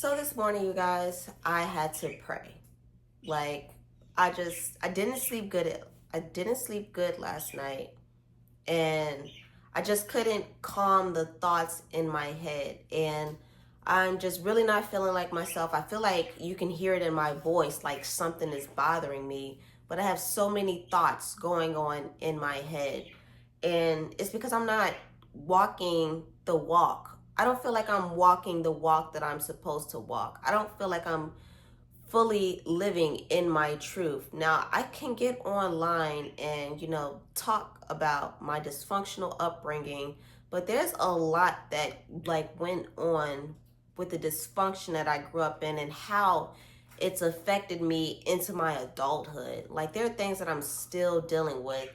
So this morning, you guys, I had to pray. Like, I didn't sleep good. I didn't sleep good last night, and I just couldn't calm the thoughts in my head. And I'm just really not feeling like myself. I feel like you can hear it in my voice, like something is bothering me. But I have so many thoughts going on in my head, and it's because I'm not walking the walk. I don't feel like I'm walking the walk that I'm supposed to walk. I don't feel like I'm fully living in my truth. Now, I can get online and, talk about my dysfunctional upbringing, but there's a lot that went on with the dysfunction that I grew up in and how it's affected me into my adulthood. Like there are things that I'm still dealing with.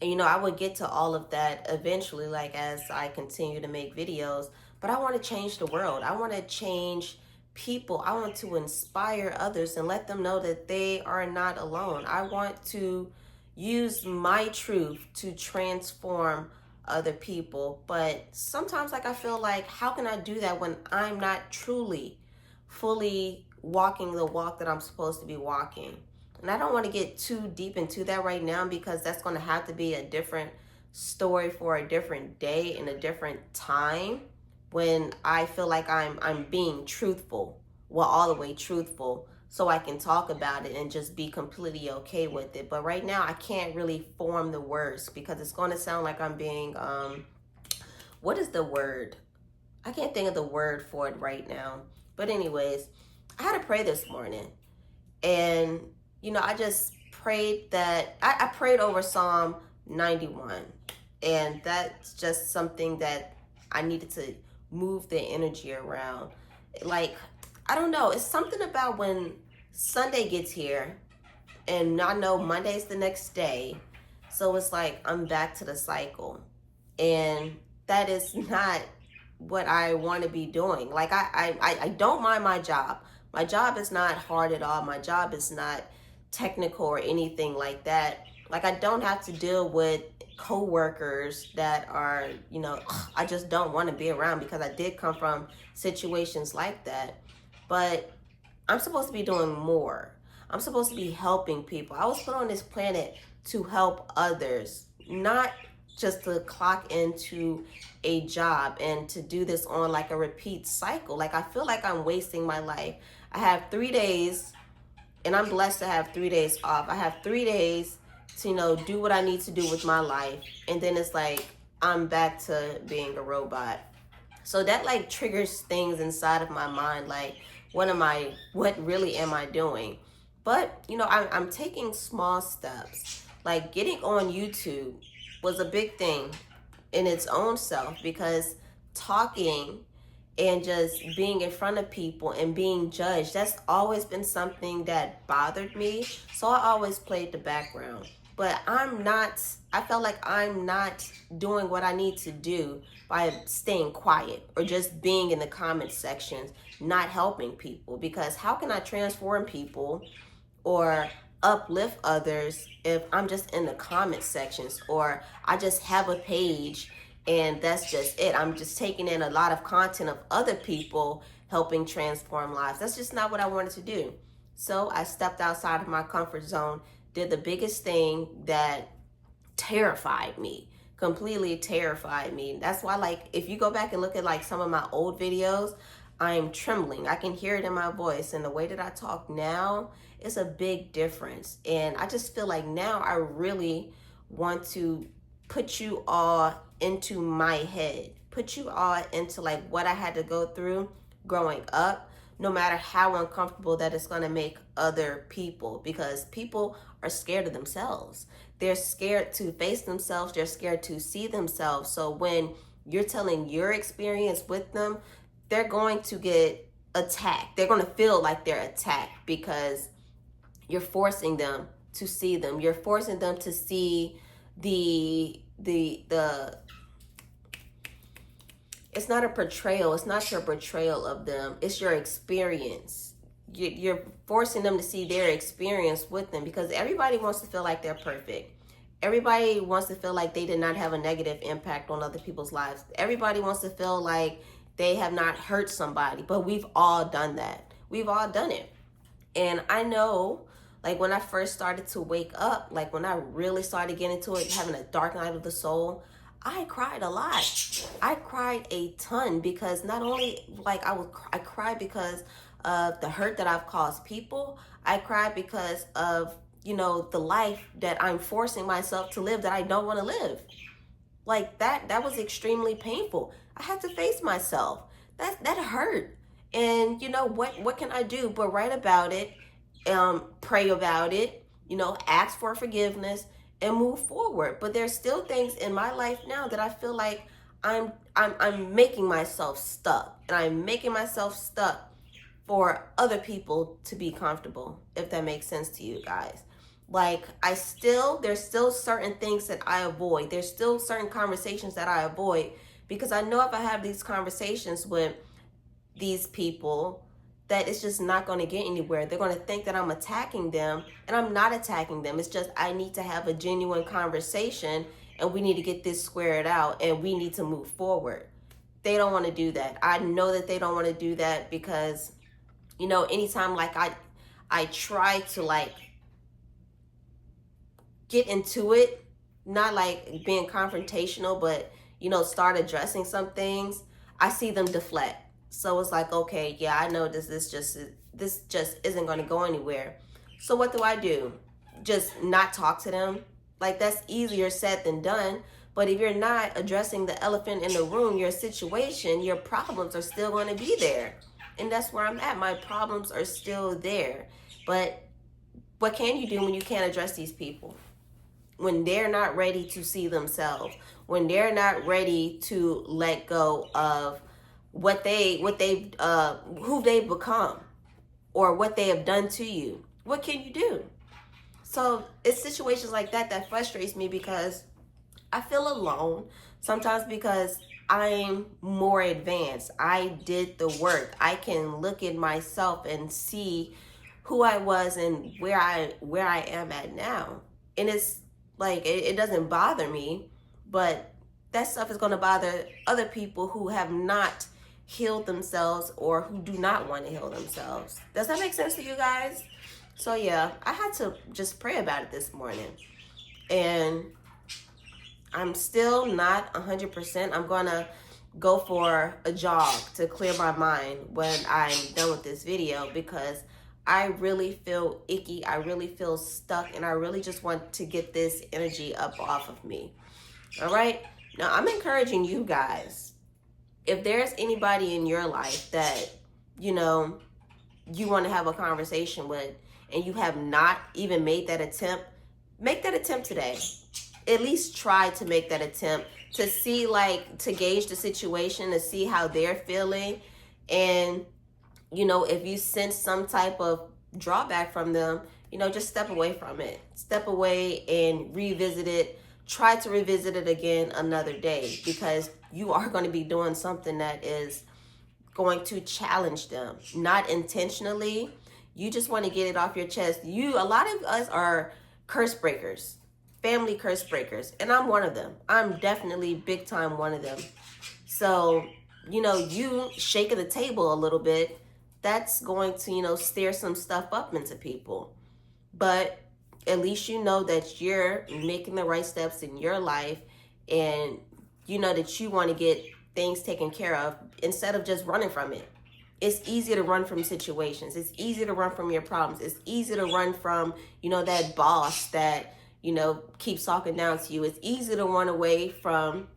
And I would get to all of that eventually, like as I continue to make videos. But I want to change the world. I want to change people. I want to inspire others and let them know that they are not alone. I want to use my truth to transform other people. But sometimes, I feel like, how can I do that when I'm not truly, fully walking the walk that I'm supposed to be walking? And I don't want to get too deep into that right now because that's going to have to be a different story for a different day and a different time when I feel like I'm being truthful, well, all the way truthful, so I can talk about it and just be completely okay with it. But right now I can't really form the words because it's going to sound like I'm being what is the word? I can't think of the word for it right now. But anyways, I had to pray this morning. And I just prayed that I prayed over Psalm 91. And that's just something that I needed to move the energy around. Like, I don't know, it's something about when Sunday gets here and I know Monday's the next day. So it's like I'm back to the cycle. And that is not what I want to be doing. Like I don't mind my job. My job is not hard at all. My job is not technical or anything like that. Like I don't have to deal with coworkers that are, I just don't want to be around because I did come from situations like that. But I'm supposed to be doing more. I'm supposed to be helping people. I was put on this planet to help others, not just to clock into a job and to do this on like a repeat cycle. Like I feel like I'm wasting my life. I have 3 days and I'm blessed to have 3 days off. I have 3 days to, do what I need to do with my life. And then it's like I'm back to being a robot. So that like triggers things inside of my mind. Like, what really am I doing? But, I'm taking small steps. Like getting on YouTube was a big thing in its own self because talking and just being in front of people and being judged, that's always been something that bothered me. So I always played the background. But I felt like I'm not doing what I need to do by staying quiet or just being in the comment sections, not helping people. Because how can I transform people or uplift others if I'm just in the comment sections or I just have a page and that's just it? I'm just taking in a lot of content of other people helping transform lives. That's just not what I wanted to do. So I stepped outside of my comfort zone, did the biggest thing that terrified me, completely terrified me. That's why, like, if you go back and look at like some of my old videos, I'm trembling. I can hear it in my voice, and the way that I talk now is a big difference. And I just feel like now I really want to put you all into my head, put you all into like what I had to go through growing up, no matter how uncomfortable that it's going to make other people, because people are scared of themselves. They're scared to face themselves. They're scared to see themselves. So when you're telling your experience with them, they're going to get attacked. They're going to feel like they're attacked because you're forcing them to see them. You're forcing them to see the it's not a portrayal. It's not your portrayal of them. It's your experience. You're forcing them to see their experience with them because everybody wants to feel like they're perfect. Everybody wants to feel like they did not have a negative impact on other people's lives. Everybody wants to feel like they have not hurt somebody, but we've all done that. We've all done it. And I know, like when I first started to wake up, like when I really started getting into it, having a dark night of the soul, I cried a lot. I cried a ton because not only like I cried because of the hurt that I've caused people. I cried because of, you know, the life that I'm forcing myself to live that I don't want to live. Like that was extremely painful. I had to face myself. That hurt. And you know what can I do but write about it, pray about it, you know, ask for forgiveness and move forward. But there's still things in my life now that I feel like I'm making myself stuck. And I'm making myself stuck for other people to be comfortable, if that makes sense to you guys. Like there's still certain things that I avoid. There's still certain conversations that I avoid because I know if I have these conversations with these people that it's just not going to get anywhere. They're going to think that I'm attacking them, and I'm not attacking them. It's just I need to have a genuine conversation, and we need to get this squared out, and we need to move forward. They don't want to do that. I know that they don't want to do that because, you know, anytime like I try to like get into it, not like being confrontational, but, you know, start addressing some things, I see them deflect. So it's like, okay, yeah, I know this just isn't going to go anywhere. So what do? Just not talk to them? Like, that's easier said than done. But if you're not addressing the elephant in the room, your situation, your problems are still going to be there. And that's where I'm at. My problems are still there. But what can you do when you can't address these people? When they're not ready to see themselves, when they're not ready to let go of who they've become or what they have done to you, what can you do? So it's situations like that frustrates me because I feel alone sometimes because I'm more advanced. I did the work. I can look at myself and see who I was and where I am at now. And it's like it doesn't bother me, but that stuff is going to bother other people who have not healed themselves or who do not want to heal themselves. Does that make sense to you guys? So yeah, I had to just pray about it this morning. And I'm still not 100%. I'm going to go for a jog to clear my mind when I'm done with this video because I really feel icky. I really feel stuck, and I really just want to get this energy up off of me. All right? Now, I'm encouraging you guys. If there's anybody in your life that, you know, you want to have a conversation with and you have not even made that attempt, make that attempt today. At least try to make that attempt to see, like, to gauge the situation, to see how they're feeling. And, you know, if you sense some type of drawback from them, you know, just step away from it. Step away and revisit it. Try to revisit it again another day because you are going to be doing something that is going to challenge them. Not intentionally. You just want to get it off your chest. A lot of us are curse breakers. Family curse breakers, and I'm one of them. I'm definitely big time one of them. So, you know, you shaking the table a little bit, that's going to, you know, stir some stuff up into people. But at least you know that you're making the right steps in your life, and you know that you want to get things taken care of instead of just running from it. It's easy to run from situations. It's easy to run from your problems. It's easy to run from, you know, that boss that, you know, keeps talking down to you. It's easy to run away from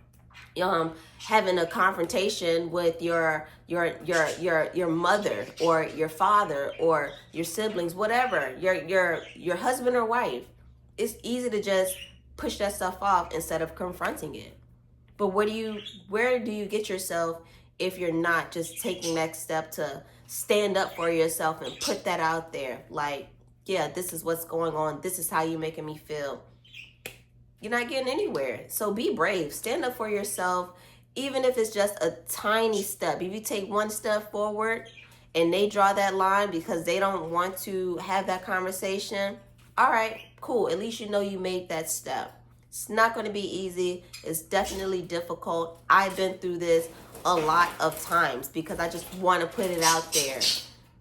having a confrontation with your mother or your father or your siblings, whatever, your husband or wife. It's easy to just push that stuff off instead of confronting it. But where do you get yourself if you're not just taking that step to stand up for yourself and put that out there? Like, yeah, this is what's going on. This is how you're making me feel. You're not getting anywhere. So be brave. Stand up for yourself, even if it's just a tiny step. If you take one step forward and they draw that line because they don't want to have that conversation, all right, cool. At least you know you made that step. It's not going to be easy. It's definitely difficult. I've been through this a lot of times because I just want to put it out there.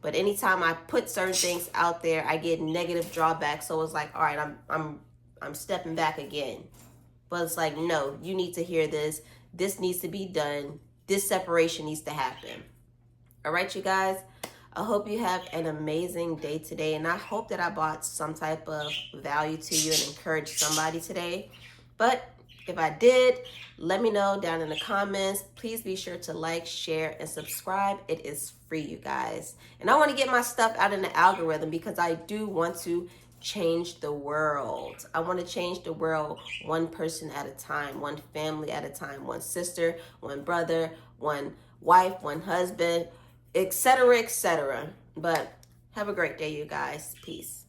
But anytime I put certain things out there, I get negative drawback. So it's like, all right, I'm stepping back again. But it's like, no, you need to hear this. This needs to be done. This separation needs to happen. All right, you guys. I hope you have an amazing day today. And I hope that I brought some type of value to you and encouraged somebody today. But if I did, let me know down in the comments. Please be sure to like, share, and subscribe. It is free, you guys. And I want to get my stuff out in the algorithm because I do want to change the world. I want to change the world one person at a time, one family at a time, one sister, one brother, one wife, one husband, etc., etc. But have a great day, you guys. Peace.